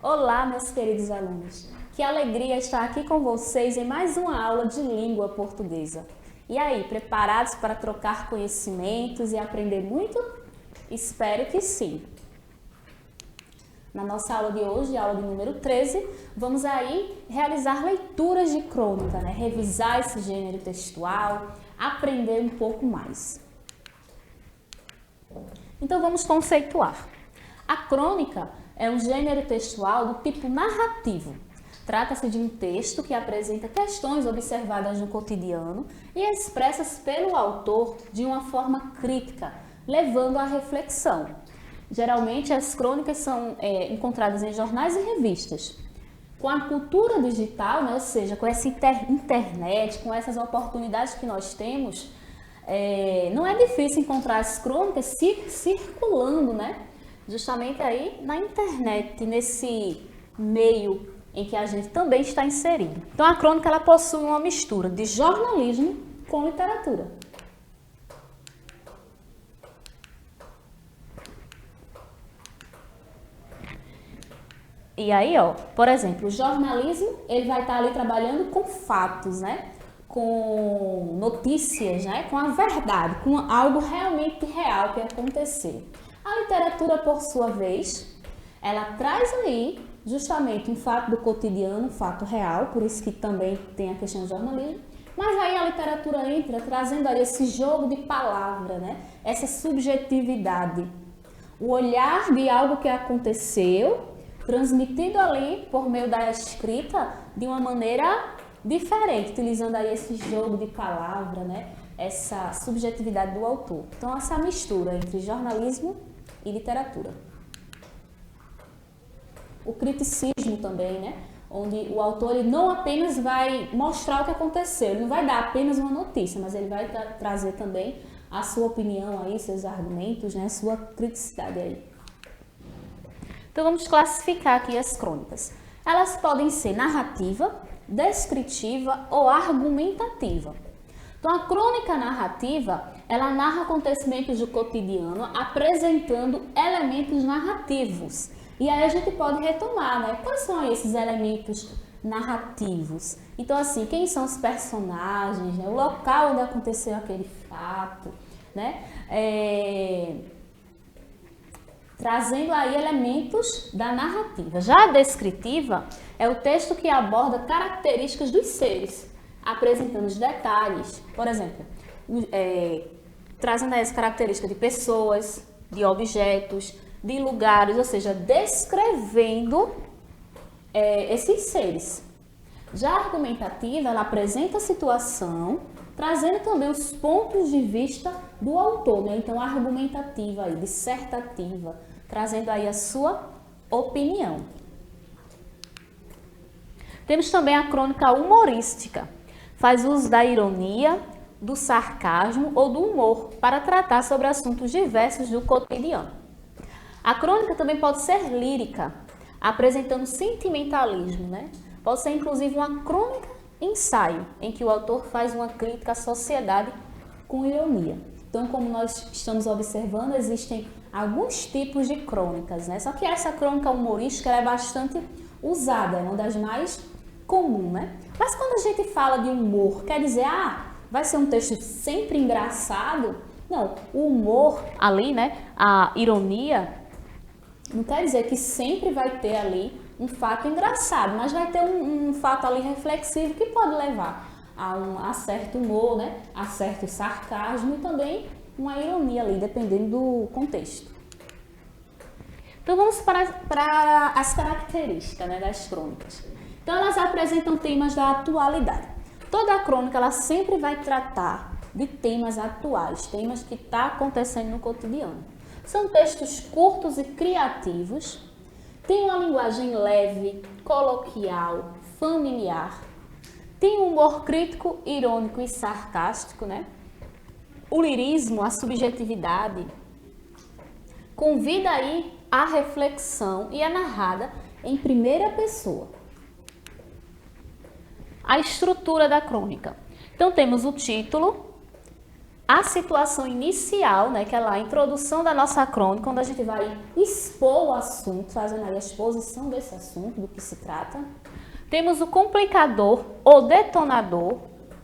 Olá, meus queridos alunos! Que alegria estar aqui com vocês em mais uma aula de língua portuguesa. E aí, preparados para trocar conhecimentos e aprender muito? Espero que sim! Na nossa aula de hoje, aula de número 13, vamos aí realizar leituras de crônica, né? Revisar esse gênero textual, aprender um pouco mais. Então vamos conceituar. A crônica é um gênero textual do tipo narrativo. Trata-se de um texto que apresenta questões observadas no cotidiano e expressas pelo autor de uma forma crítica, levando à reflexão. Geralmente as crônicas são encontradas em jornais e revistas. Com a cultura digital, né, ou seja, com essa internet, com essas oportunidades que nós temos, não é difícil encontrar as crônicas circulando, né? Justamente aí na internet, nesse meio em que a gente também está inserido. Então a crônica ela possui uma mistura de jornalismo com literatura. E aí, ó, por exemplo, o jornalismo ele vai estar ali trabalhando com fatos, né? Com notícias, né? Com a verdade, com algo realmente real que aconteceu. A literatura, por sua vez, ela traz ali justamente um fato do cotidiano, um fato real, por isso que também tem a questão do jornalismo, mas aí a literatura entra trazendo ali esse jogo de palavra, né? Essa subjetividade, o olhar de algo que aconteceu, transmitido ali por meio da escrita de uma maneira diferente, utilizando aí esse jogo de palavra, né? Essa subjetividade do autor. Então, essa mistura entre jornalismo e literatura. O criticismo também, né? Onde o autor ele não apenas vai mostrar o que aconteceu, ele não vai dar apenas uma notícia, mas ele vai trazer também a sua opinião aí, seus argumentos, né? Sua criticidade aí. Então vamos classificar aqui as crônicas. Elas podem ser narrativa, descritiva ou argumentativa. Então, a crônica narrativa, ela narra acontecimentos do cotidiano, apresentando elementos narrativos. E aí a gente pode retomar, né? Quais são esses elementos narrativos? Então, assim, quem são os personagens, né? O local onde aconteceu aquele fato, né? Trazendo aí elementos da narrativa. Já a descritiva é o texto que aborda características dos seres, apresentando os detalhes, por exemplo, trazendo as características de pessoas, de objetos, de lugares, ou seja, descrevendo esses seres. Já a argumentativa, ela apresenta a situação, trazendo também os pontos de vista do autor, né? Então, argumentativa, aí, dissertativa, trazendo aí a sua opinião. Temos também a crônica humorística. Faz uso da ironia, do sarcasmo ou do humor para tratar sobre assuntos diversos do cotidiano. A crônica também pode ser lírica, apresentando sentimentalismo, né? Pode ser inclusive uma crônica ensaio, em que o autor faz uma crítica à sociedade com ironia. Então, como nós estamos observando, existem alguns tipos de crônicas, né? Só que essa crônica humorística ela é bastante usada, é uma das mais comuns, né? Mas quando a gente fala de humor, quer dizer, vai ser um texto sempre engraçado? Não, o humor ali, né? A ironia, não quer dizer que sempre vai ter ali um fato engraçado, mas vai ter um fato ali reflexivo que pode levar a certo humor, né? A certo sarcasmo e também uma ironia ali, dependendo do contexto. Então vamos para as características, né, das crônicas. Então elas apresentam temas da atualidade. Toda a crônica ela sempre vai tratar de temas atuais, temas que estão acontecendo no cotidiano. São textos curtos e criativos, tem uma linguagem leve, coloquial, familiar, tem um humor crítico, irônico e sarcástico, né? O lirismo, a subjetividade, convida aí à reflexão e é narrada em primeira pessoa. A estrutura da crônica. Então, temos o título, a situação inicial, né, que é lá a introdução da nossa crônica, onde a gente vai expor o assunto, fazendo aí a exposição desse assunto, do que se trata. Temos o complicador ou detonador,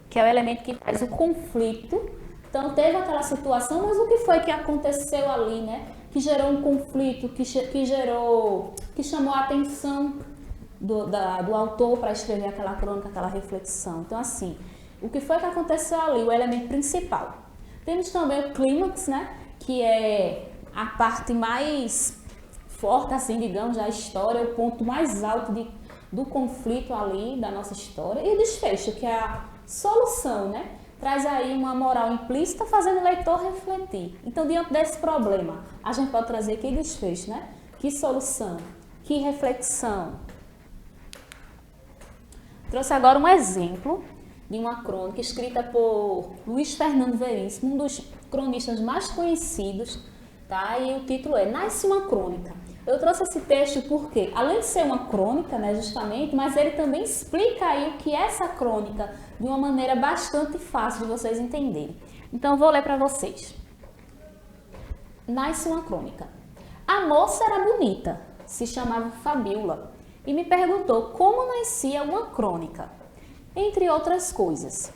que é o elemento que faz o conflito. Então, teve aquela situação, mas o que foi que aconteceu ali, né? Que gerou um conflito, que chamou a atenção do autor para escrever aquela crônica, aquela reflexão. Então, assim, o que foi que aconteceu ali, o elemento principal. Temos também o clímax, né? Que é a parte mais forte, assim, digamos, da história, o ponto mais alto do conflito ali, da nossa história. E o desfecho, que é a solução, né? Traz aí uma moral implícita, fazendo o leitor refletir. Então, diante desse problema, a gente pode trazer que desfecho, né? Que solução, que reflexão. Trouxe agora um exemplo de uma crônica escrita por Luiz Fernando Veríssimo, um dos cronistas mais conhecidos, tá? E o título é Nasce uma Crônica. Eu trouxe esse texto porque, além de ser uma crônica, né, justamente, mas ele também explica aí o que é essa crônica de uma maneira bastante fácil de vocês entenderem. Então, eu vou ler para vocês. Nasce uma crônica. A moça era bonita, se chamava Fabíola, e me perguntou como nascia uma crônica. Entre outras coisas,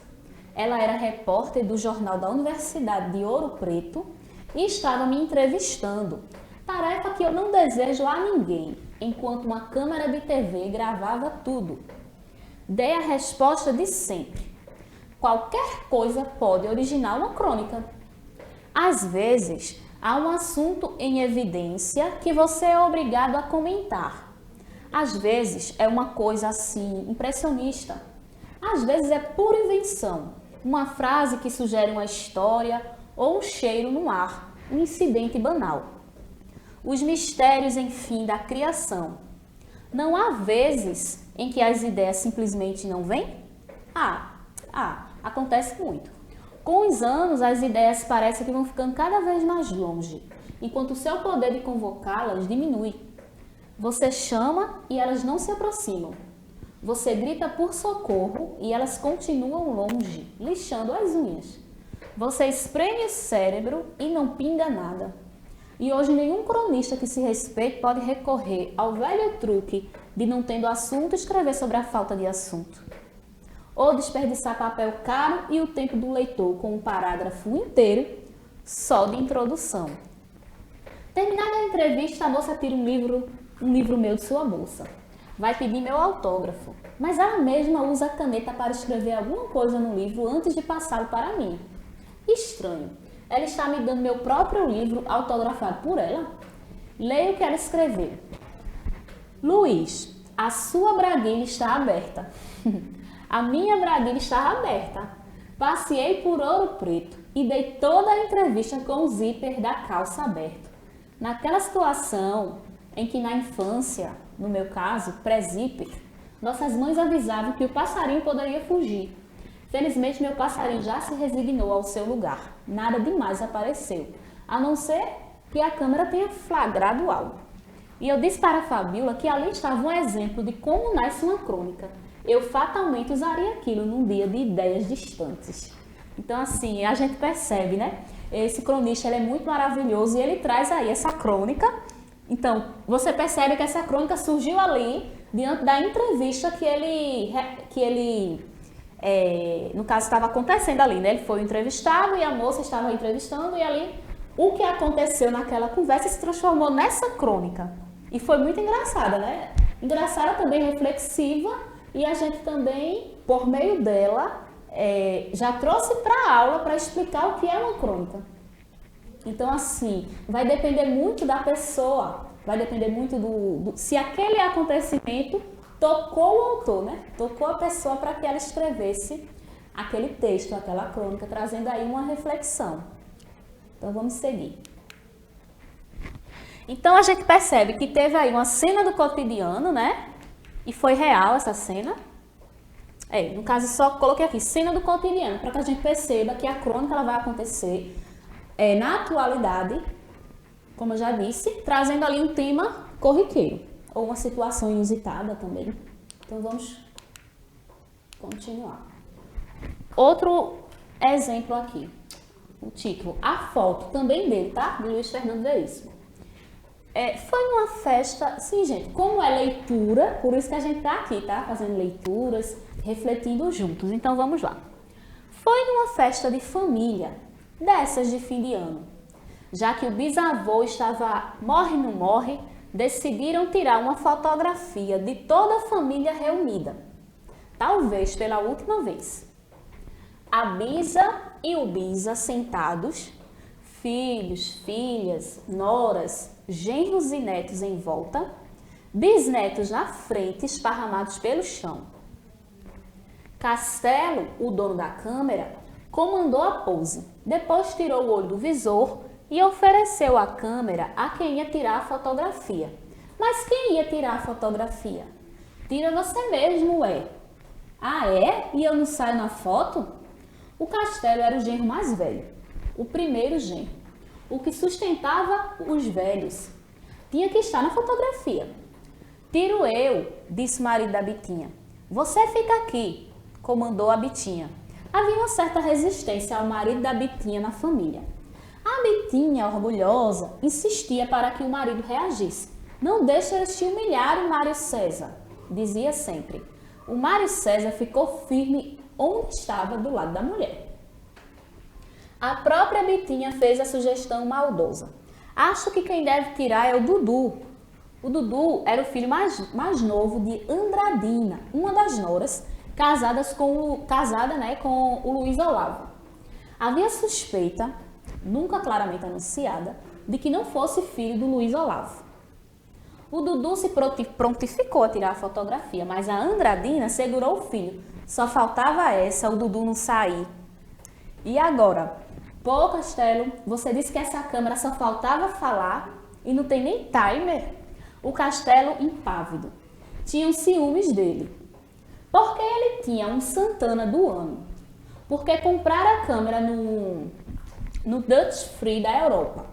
ela era repórter do jornal da Universidade de Ouro Preto e estava me entrevistando, tarefa que eu não desejo a ninguém, enquanto uma câmera de TV gravava tudo. Dei a resposta de sempre. Qualquer coisa pode originar uma crônica. Às vezes, há um assunto em evidência que você é obrigado a comentar. Às vezes, é uma coisa assim, impressionista. Às vezes é pura invenção, uma frase que sugere uma história ou um cheiro no ar, um incidente banal. Os mistérios, enfim, da criação. Não há vezes em que as ideias simplesmente não vêm? Acontece muito. Com os anos, as ideias parecem que vão ficando cada vez mais longe, enquanto o seu poder de convocá-las diminui. Você chama e elas não se aproximam. Você grita por socorro e elas continuam longe, lixando as unhas. Você espreme o cérebro e não pinga nada. E hoje nenhum cronista que se respeite pode recorrer ao velho truque de, não tendo assunto, escrever sobre a falta de assunto. Ou desperdiçar papel caro e o tempo do leitor com um parágrafo inteiro só de introdução. Terminada a entrevista, a moça tira um livro meu de sua bolsa. Vai pedir meu autógrafo, mas ela mesma usa a caneta para escrever alguma coisa no livro antes de passá-lo para mim. Estranho, ela está me dando meu próprio livro autografado por ela? Leio o que ela escreveu. Luiz, a sua braguilha está aberta. A minha braguilha está aberta. Passei por Ouro Preto e dei toda a entrevista com o zíper da calça aberto. Naquela situação em que na infância, no meu caso, pré-zíper, nossas mães avisavam que o passarinho poderia fugir. Felizmente, meu passarinho já se resignou ao seu lugar. Nada demais apareceu, a não ser que a câmera tenha flagrado algo. E eu disse para a Fabíola que ali estava um exemplo de como nasce uma crônica. Eu fatalmente usaria aquilo num dia de ideias distantes. Então, assim, a gente percebe, né? Esse cronista, ele é muito maravilhoso e ele traz aí essa crônica. Então, você percebe que essa crônica surgiu ali, diante da entrevista que ele no caso, estava acontecendo ali, né? Ele foi entrevistado e a moça estava entrevistando e ali o que aconteceu naquela conversa se transformou nessa crônica. E foi muito engraçada, né? Engraçada também, reflexiva, e a gente também, por meio dela, já trouxe para a aula para explicar o que é uma crônica. Então, assim, vai depender muito da pessoa, vai depender muito se aquele acontecimento tocou o autor, né? Tocou a pessoa para que ela escrevesse aquele texto, aquela crônica, trazendo aí uma reflexão. Então, vamos seguir. Então, a gente percebe que teve aí uma cena do cotidiano, né? E foi real essa cena. No caso, só coloquei aqui, cena do cotidiano, para que a gente perceba que a crônica ela vai acontecer na atualidade, como eu já disse, trazendo ali um tema corriqueiro. ou uma situação inusitada também. Então vamos continuar. Outro exemplo aqui, o título, a foto também dele, tá? De Luiz Fernando Veríssimo. Foi numa festa, sim, gente, como é leitura, por isso que a gente tá aqui, tá? Fazendo leituras, refletindo juntos. Então vamos lá. Foi numa festa de família, dessas de fim de ano. Já que o bisavô estava morre não morre, decidiram tirar uma fotografia de toda a família reunida. Talvez pela última vez. A bisa e o bisa sentados, filhos, filhas, noras, genros e netos em volta, bisnetos na frente esparramados pelo chão. Castelo, o dono da câmera, comandou a pose, depois tirou o olho do visor e ofereceu a câmera a quem ia tirar a fotografia. Mas quem ia tirar a fotografia? Tira você mesmo, é. Ah, é? E eu não saio na foto? O Castelo era o genro mais velho, o primeiro genro, o que sustentava os velhos. Tinha que estar na fotografia. Tiro eu, disse o marido da Bitinha. Você fica aqui, comandou a Bitinha. Havia uma certa resistência ao marido da Bitinha na família. A Bitinha, orgulhosa, insistia para que o marido reagisse. Não deixe eles te humilharem, Mário César, dizia sempre. O Mário César ficou firme onde estava, do lado da mulher. A própria Bitinha fez a sugestão maldosa. Acho que quem deve tirar é o Dudu. O Dudu era o filho mais novo de Andradina, uma das noras, casada com o Luiz Olavo. Havia suspeita, nunca claramente anunciada, de que não fosse filho do Luiz Olavo. O Dudu se prontificou a tirar a fotografia, mas a Andradina segurou o filho. Só faltava essa, o Dudu não sair. E agora? Pô, Castelo, você disse que essa câmera só faltava falar e não tem nem timer? O Castelo, impávido, tinha ciúmes dele. Porque ele tinha um Santana do ano. Porque comprara a câmera no Dutch Free da Europa.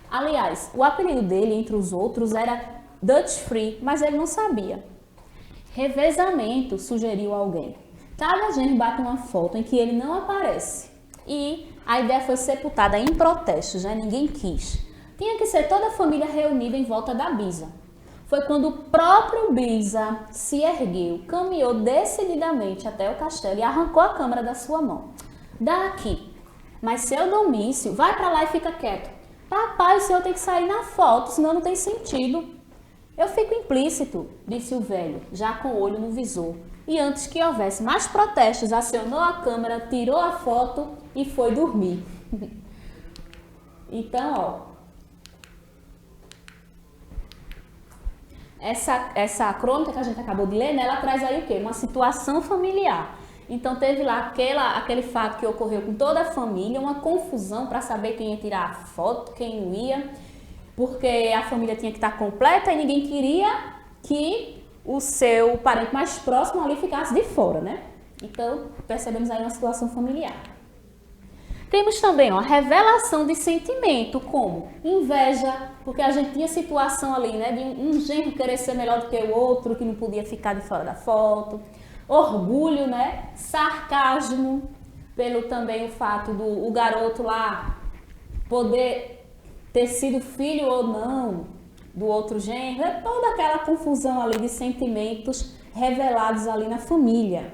Aliás, o apelido dele, entre os outros, era Dutch Free, mas ele não sabia. Revezamento, sugeriu alguém. Cada genro bate uma foto em que ele não aparece. E a ideia foi sepultada em protestos, né? Ninguém quis. Tinha que ser toda a família reunida em volta da bisa. Foi quando o próprio bisa se ergueu, caminhou decididamente até o Castelo e arrancou a câmera da sua mão. Daqui. Mas seu Domício, vai pra lá e fica quieto. Papai, o senhor tem que sair na foto, senão não tem sentido. Eu fico implícito, disse o velho, já com o olho no visor. E antes que houvesse mais protestos, acionou a câmera, tirou a foto e foi dormir. Então, ó. Essa crônica que a gente acabou de ler, né, ela traz aí o quê? Uma situação familiar. Então, teve lá aquele fato que ocorreu com toda a família, uma confusão para saber quem ia tirar a foto, quem não ia, porque a família tinha que estar completa e ninguém queria que o seu parente mais próximo ali ficasse de fora, né? Então, percebemos aí uma situação familiar. Temos também a revelação de sentimento, como inveja, porque a gente tinha situação ali, né, de um genro querer ser melhor do que o outro, que não podia ficar de fora da foto. Orgulho, né? Sarcasmo, pelo também o fato do o garoto lá poder ter sido filho ou não do outro genro. É toda aquela confusão ali de sentimentos revelados ali na família.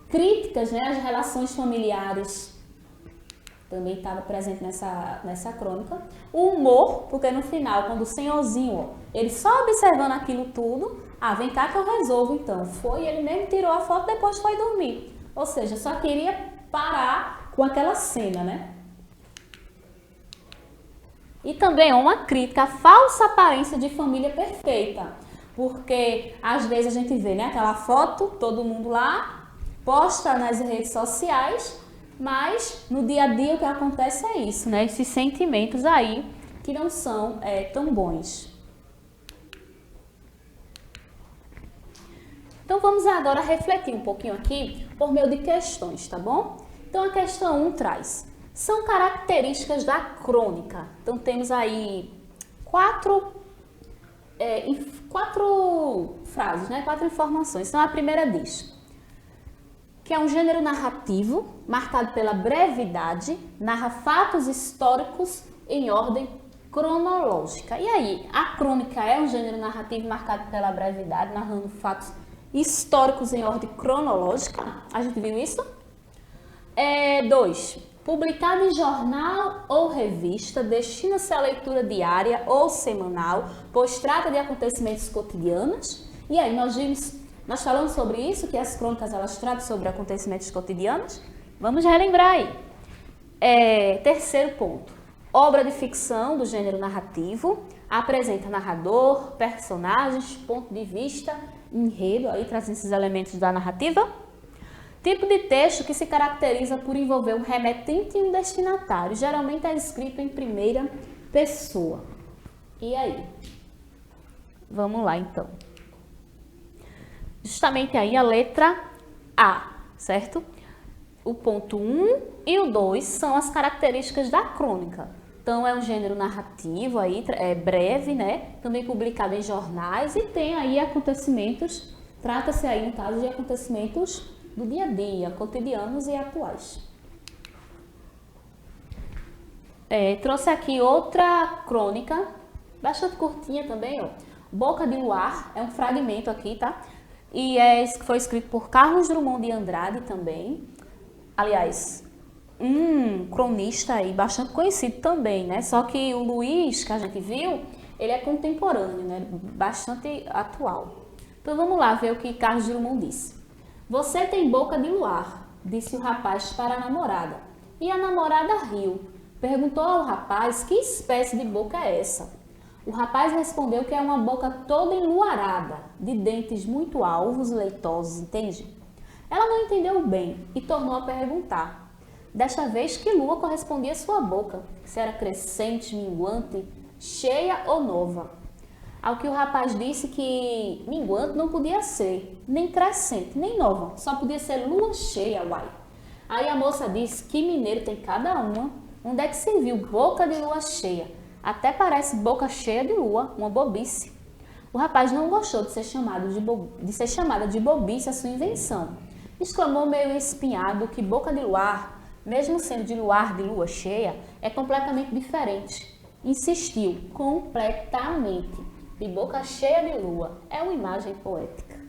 Críticas, né, às relações familiares, também estava presente nessa crônica. O humor, porque no final, quando o senhorzinho, ó, ele só observando aquilo tudo, vem cá que eu resolvo então. Foi, ele mesmo tirou a foto, depois foi dormir. Ou seja, só queria parar com aquela cena, né? E também uma crítica à falsa aparência de família perfeita. Porque às vezes a gente vê, né, aquela foto, todo mundo lá, posta nas redes sociais, mas no dia a dia o que acontece é isso, né? Esses sentimentos aí que não são tão bons. Então vamos agora refletir um pouquinho aqui por meio de questões, tá bom? Então a questão 1 traz: são características da crônica. Então temos aí em 4 frases, né? 4 informações. Então, a primeira diz que é um gênero narrativo marcado pela brevidade, narra fatos históricos em ordem cronológica. E aí, a crônica é um gênero narrativo marcado pela brevidade, narrando fatos históricos em ordem cronológica. A gente viu isso? 2. Publicado em jornal ou revista, destina-se à leitura diária ou semanal, pois trata de acontecimentos cotidianos. E aí, nós falamos sobre isso, que as crônicas elas tratam sobre acontecimentos cotidianos. Vamos relembrar aí. Terceiro ponto. Obra de ficção do gênero narrativo, apresenta narrador, personagens, ponto de vista, enredo, aí trazendo esses elementos da narrativa. Tipo de texto que se caracteriza por envolver um remetente e um destinatário, geralmente é escrito em primeira pessoa. E aí? Vamos lá então. Justamente aí a letra A, certo? O ponto 1 e o 2 são as características da crônica. Então, é um gênero narrativo, aí, é breve, né? Também publicado em jornais e tem aí acontecimentos, trata-se aí, no caso, de acontecimentos do dia a dia, cotidianos e atuais. Trouxe aqui outra crônica, bastante curtinha também, ó. Boca de Luar, é um fragmento aqui, tá? E foi escrito por Carlos Drummond de Andrade também. Aliás, um cronista aí bastante conhecido também, né? Só que o Luiz, que a gente viu, ele é contemporâneo, né? Bastante atual. Então vamos lá ver o que Carlos Drummond disse. Você tem boca de luar, disse o rapaz para a namorada. E a namorada riu. Perguntou ao rapaz que espécie de boca é essa. O rapaz respondeu que é uma boca toda enluarada, de dentes muito alvos e leitosos, entende? Ela não entendeu bem e tornou a perguntar. Desta vez, que lua correspondia à sua boca? Se era crescente, minguante, cheia ou nova? Ao que o rapaz disse que minguante não podia ser, nem crescente, nem nova, só podia ser lua cheia, uai. Aí a moça disse que mineiro tem cada uma, onde é que se viu boca de lua cheia? Até parece boca cheia de lua, uma bobice. O rapaz não gostou de ser chamada de bobice a sua invenção. Exclamou meio espinhado que boca de luar, mesmo sendo de luar de lua cheia, é completamente diferente. Insistiu, completamente. De boca cheia de lua. É uma imagem poética.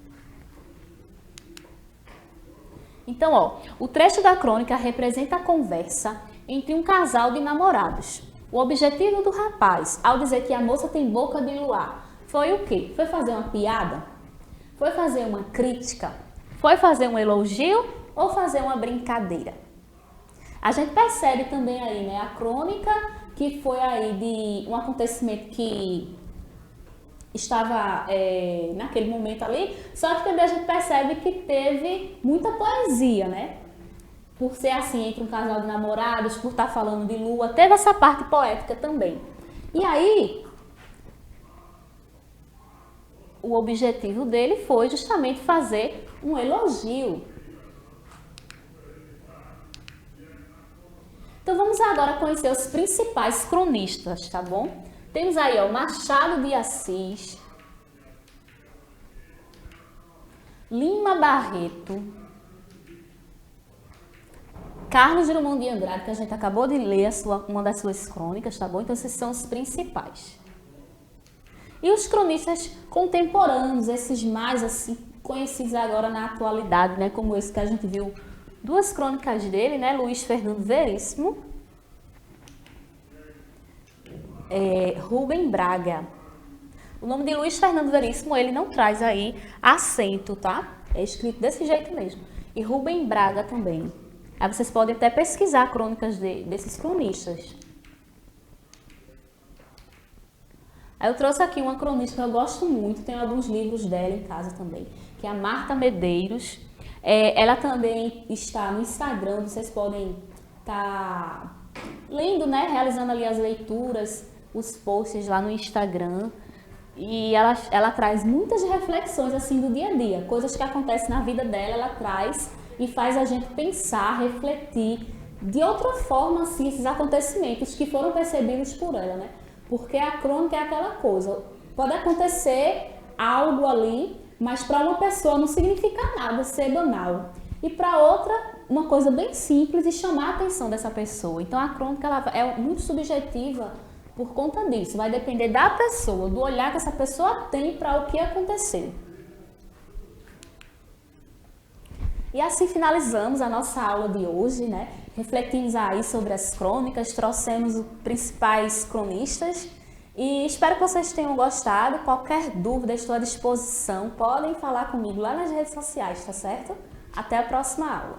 Então, ó, o trecho da crônica representa a conversa entre um casal de namorados. O objetivo do rapaz, ao dizer que a moça tem boca de luar, foi o quê? Foi fazer uma piada? Foi fazer uma crítica? Foi fazer um elogio ou fazer uma brincadeira? A gente percebe também aí, né, a crônica que foi aí de um acontecimento que estava naquele momento ali, só que também a gente percebe que teve muita poesia, né? Por ser assim, entre um casal de namorados, por estar falando de lua, teve essa parte poética também. E aí, o objetivo dele foi justamente fazer um elogio. Então vamos agora conhecer os principais cronistas, tá bom? Temos aí, ó, Machado de Assis, Lima Barreto, Carlos Drummond de Andrade, que a gente acabou de ler uma das suas crônicas, tá bom? Então esses são os principais. E os cronistas contemporâneos, esses mais assim conhecidos agora na atualidade, né? Como esse que a gente viu, 2 crônicas dele, né? Luiz Fernando Veríssimo, Rubem Braga. O nome de Luiz Fernando Veríssimo, ele não traz aí acento, tá? É escrito desse jeito mesmo. E Rubem Braga também. Aí vocês podem até pesquisar crônicas desses cronistas. Aí eu trouxe aqui uma cronista que eu gosto muito, tem alguns livros dela em casa também, que é a Marta Medeiros. Ela também está no Instagram, vocês podem estar lendo, né? Realizando ali as leituras, os posts lá no Instagram. E ela traz muitas reflexões assim do dia a dia, coisas que acontecem na vida dela, ela traz e faz a gente pensar, refletir de outra forma assim, esses acontecimentos que foram percebidos por ela, né? Porque a crônica é aquela coisa, Pode acontecer algo ali, mas para uma pessoa não significa nada ser banal. E para outra, uma coisa bem simples e chamar a atenção dessa pessoa. Então a crônica ela é muito subjetiva por conta disso. Vai depender da pessoa, do olhar que essa pessoa tem para o que aconteceu. E assim finalizamos a nossa aula de hoje, né? Refletimos aí sobre as crônicas, trouxemos os principais cronistas e espero que vocês tenham gostado. Qualquer dúvida, estou à disposição. Podem falar comigo lá nas redes sociais, tá certo? Até a próxima aula.